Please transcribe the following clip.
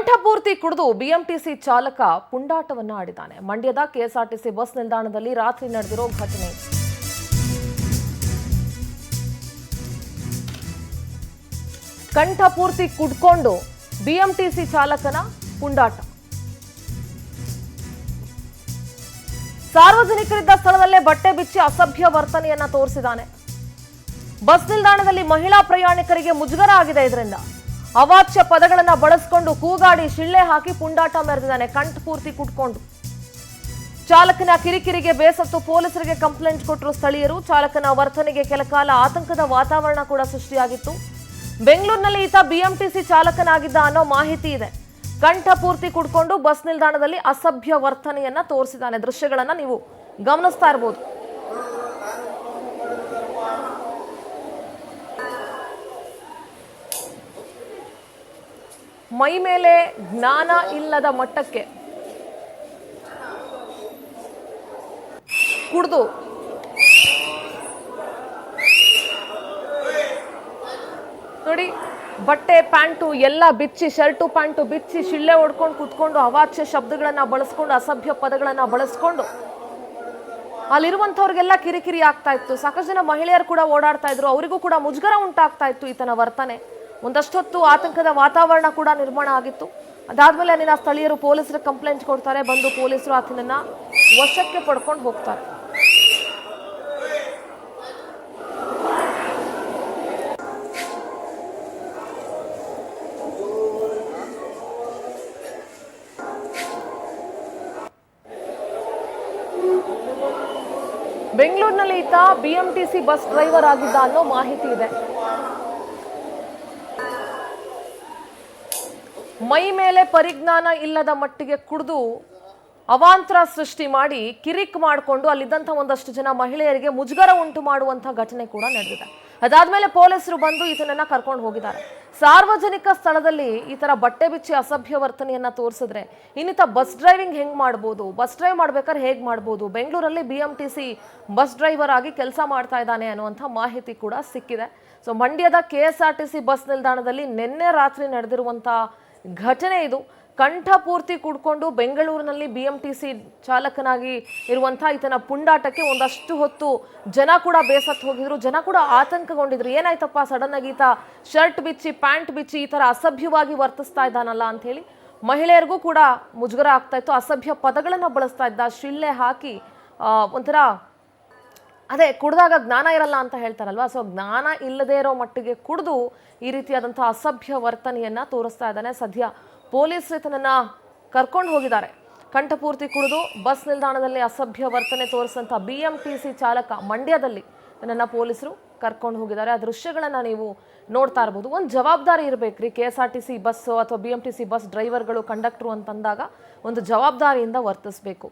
ಕಂಠಪೂರ್ತಿ ಕುಡಿದು ಬಿಎಂಟಿಸಿ ಚಾಲಕ ಪುಂಡಾಟವನ್ನ ಆಡಿದ್ದಾನೆ. ಮಂಡ್ಯದ ಕೆಎಸ್ಆರ್ಟಿಸಿ ಬಸ್ ನಿಲ್ದಾಣದಲ್ಲಿ ರಾತ್ರಿ ನಡೆದಿರೋ ಘಟನೆ. ಕಂಠಪೂರ್ತಿ ಕುಡ್ಕೊಂಡು ಬಿಎಂಟಿಸಿ ಚಾಲಕನ ಪುಂಡಾಟ. ಸಾರ್ವಜನಿಕರಿದ್ದ ಸ್ಥಳದಲ್ಲೇ ಬಟ್ಟೆ ಬಿಚ್ಚಿ ಅಸಭ್ಯ ವರ್ತನೆಯನ್ನ ತೋರಿಸಿದ್ದಾನೆ. ಬಸ್ ನಿಲ್ದಾಣದಲ್ಲಿ ಮಹಿಳಾ ಪ್ರಯಾಣಿಕರಿಗೆ ಮುಜುಗರ ಆಗಿದೆ. ಇದರಿಂದ ಅವಾಚ್ಯ ಪದಗಳನ್ನ ಬಳಸಿಕೊಂಡು ಕೂಗಾಡಿ ಶಿಳ್ಳೆ ಹಾಕಿ ಪುಂಡಾಟ ಮೆರೆದಿದ್ದಾನೆ. ಕಂಠಪೂರ್ತಿ ಕುಟ್ಕೊಂಡು ಚಾಲಕನ ಕಿರಿಕಿರಿಗೆ ಬೇಸತ್ತು ಪೊಲೀಸರಿಗೆ ಕಂಪ್ಲೇಂಟ್ ಕೊಟ್ಟರು ಸ್ಥಳೀಯರು. ಚಾಲಕನ ವರ್ತನೆಗೆ ಕೆಲಕಾಲ ಆತಂಕದ ವಾತಾವರಣ ಕೂಡ ಸೃಷ್ಟಿಯಾಗಿತ್ತು. ಬೆಂಗಳೂರಿನಲ್ಲಿ ಈತ ಬಿಎಂಟಿಸಿ ಚಾಲಕನಾಗಿದ್ದ ಅನ್ನೋ ಮಾಹಿತಿ ಇದೆ. ಕಂಠಪೂರ್ತಿ ಕುಡ್ಕೊಂಡು ಬಸ್ ನಿಲ್ದಾಣದಲ್ಲಿ ಅಸಭ್ಯ ವರ್ತನೆಯನ್ನ ತೋರಿಸಿದ್ದಾನೆ. ದೃಶ್ಯಗಳನ್ನ ನೀವು ಗಮನಿಸ್ತಾ ಇರಬಹುದು. ಮೈ ಮೇಲೆ ಜ್ಞಾನ ಇಲ್ಲದ ಮಟ್ಟಕ್ಕೆ ಕುಡ್ದು ನೋಡಿ, ಬಟ್ಟೆ ಪ್ಯಾಂಟು ಎಲ್ಲ ಬಿಚ್ಚಿ, ಶರ್ಟು ಪ್ಯಾಂಟು ಬಿಚ್ಚಿ ಶಿಳ್ಳೆ ಹೊಡ್ಕೊಂಡು ಕುತ್ಕೊಂಡು ಅವಾಚ್ಯ ಶಬ್ದಗಳನ್ನ ಬಳಸ್ಕೊಂಡು ಅಸಭ್ಯ ಪದಗಳನ್ನ ಬಳಸ್ಕೊಂಡು ಅಲ್ಲಿರುವಂಥವ್ರಿಗೆಲ್ಲ ಕಿರಿಕಿರಿ ಆಗ್ತಾ ಇತ್ತು. ಸಾಕಷ್ಟು ಜನ ಮಹಿಳೆಯರು ಕೂಡ ಓಡಾಡ್ತಾ ಇದ್ರು. ಅವರಿಗೂ ಕೂಡ ಮುಜುಗರ ಉಂಟಾಗ್ತಾ ಇತ್ತು ಈತನ ವರ್ತನೆ. ಒಂದಷ್ಟೊತ್ತು ಆತಂಕದ ವಾತಾವರಣ ಕೂಡ ನಿರ್ಮಾಣ ಆಗಿತ್ತು. ಅದಾದ್ಮೇಲೆ ಅಲ್ಲಿನ ಸ್ಥಳೀಯರು ಪೊಲೀಸರಿಗೆ ಕಂಪ್ಲೇಂಟ್ ಕೊಡ್ತಾರೆ. ಬಂದು ಪೊಲೀಸರು ಆತನನ್ನ ವಶಕ್ಕೆ ಪಡ್ಕೊಂಡು ಹೋಗ್ತಾರೆ. ಬೆಂಗಳೂರಿನಲ್ಲಿ ಈತ ಬಿಎಂಟಿಸಿ ಬಸ್ ಡ್ರೈವರ್ ಆಗಿದ್ದ ಅನ್ನೋ ಮಾಹಿತಿ ಇದೆ. ಮೈ ಮೇಲೆ ಪರಿಜ್ಞಾನ ಇಲ್ಲದ ಮಟ್ಟಿಗೆ ಕುಡಿದು ಅವಾಂತರ ಸೃಷ್ಟಿ ಮಾಡಿ ಕಿರಿಕ್ ಮಾಡಿಕೊಂಡು ಅಲ್ಲಿದ್ದಂಥ ಒಂದಷ್ಟು ಜನ ಮಹಿಳೆಯರಿಗೆ ಮುಜುಗರ ಉಂಟು ಮಾಡುವಂಥ ಘಟನೆ ಕೂಡ ನಡೆದಿದೆ. ಅದಾದ್ಮೇಲೆ ಪೊಲೀಸರು ಬಂದು ಈತನನ್ನ ಕರ್ಕೊಂಡು ಹೋಗಿದ್ದಾರೆ. ಸಾರ್ವಜನಿಕ ಸ್ಥಳದಲ್ಲಿ ಈ ತರ ಬಟ್ಟೆ ಬಿಚ್ಚಿ ಅಸಭ್ಯ ವರ್ತನೆಯನ್ನ ತೋರಿಸಿದ್ರೆ ಇನ್ನಿತ ಬಸ್ ಡ್ರೈವಿಂಗ್ ಹೆಂಗ್ ಮಾಡ್ಬೋದು, ಬಸ್ ಡ್ರೈವ್ ಮಾಡ್ಬೇಕಾದ್ರೆ ಹೇಗ್ ಮಾಡ್ಬೋದು, ಬೆಂಗಳೂರಲ್ಲಿ ಬಿಎಂಟಿಸಿ ಬಸ್ ಡ್ರೈವರ್ ಆಗಿ ಕೆಲಸ ಮಾಡ್ತಾ ಇದ್ದಾನೆ ಅನ್ನುವಂಥ ಮಾಹಿತಿ ಕೂಡ ಸಿಕ್ಕಿದೆ. ಸೊ ಮಂಡ್ಯದ ಕೆಎಸ್ಆರ್ಟಿಸಿ ಬಸ್ ನಿಲ್ದಾಣದಲ್ಲಿ ನಿನ್ನೆ ರಾತ್ರಿ ನಡೆದಿರುವಂಥ ಘಟನೆ ಇದು. ಕಂಠಪೂರ್ತಿ ಕುಡ್ಕೊಂಡು ಬೆಂಗಳೂರಿನಲ್ಲಿ ಬಿಎಂಟಿಸಿ ಚಾಲಕನಾಗಿ ಇರುವಂಥ ಈತನ ಪುಂಡಾಟಕ್ಕೆ ಒಂದಷ್ಟು ಹೊತ್ತು ಜನ ಕೂಡ ಬೇಸತ್ತು ಹೋಗಿದ್ರು. ಜನ ಕೂಡ ಆತಂಕಗೊಂಡಿದ್ರು. ಏನಾಯ್ತಪ್ಪ ಸಡನ್ ಆಗಿ ಈತ ಶರ್ಟ್ ಬಿಚ್ಚಿ ಪ್ಯಾಂಟ್ ಬಿಚ್ಚಿ ಈ ಥರ ಅಸಭ್ಯವಾಗಿ ವರ್ತಿಸ್ತಾ ಇದ್ದಾನಲ್ಲ ಅಂತ ಹೇಳಿ ಮಹಿಳೆಯರಿಗೂ ಕೂಡ ಮುಜುಗರ ಆಗ್ತಾ ಇತ್ತು. ಅಸಭ್ಯ ಪದಗಳನ್ನು ಬಳಸ್ತಾ ಇದ್ದ. ಶಿಳ್ಳೆ ಹಾಕಿ ಒಂಥರ ಅದೇ ಕುಡ್ದಾಗ ಜ್ಞಾನ ಇರಲ್ಲ ಅಂತ ಹೇಳ್ತಾರಲ್ವಾ, ಸೊ ಜ್ಞಾನ ಇಲ್ಲದೇ ಇರೋ ಮಟ್ಟಿಗೆ ಕುಡಿದು ಈ ರೀತಿಯಾದಂಥ ಅಸಭ್ಯ ವರ್ತನೆಯನ್ನ ತೋರಿಸ್ತಾ ಇದ್ದಾನೆ. ಸದ್ಯ ಪೊಲೀಸರು ಇದನ್ನ ಕರ್ಕೊಂಡು ಹೋಗಿದ್ದಾರೆ. ಕಂಠಪೂರ್ತಿ ಕುಡಿದು ಬಸ್ ನಿಲ್ದಾಣದಲ್ಲಿ ಅಸಭ್ಯ ವರ್ತನೆ ತೋರಿಸಿದಂಥ ಬಿಎಂಟಿಸಿ ಚಾಲಕ ಮಂಡ್ಯದಲ್ಲಿ ಇದನ್ನ ಪೊಲೀಸರು ಕರ್ಕೊಂಡು ಹೋಗಿದ್ದಾರೆ. ಆ ದೃಶ್ಯಗಳನ್ನ ನೀವು ನೋಡ್ತಾ ಇರ್ಬೋದು. ಒಂದು ಜವಾಬ್ದಾರಿ ಇರಬೇಕ್ರಿ. ಕೆಎಸ್ಆರ್ಟಿಸಿ ಬಸ್ ಅಥವಾ ಬಿಎಂಟಿಸಿ ಬಸ್ ಡ್ರೈವರ್ಗಳು, ಕಂಡಕ್ಟರ್ ಅಂತಂದಾಗ ಒಂದು ಜವಾಬ್ದಾರಿಯಿಂದ ವರ್ತಿಸಬೇಕು.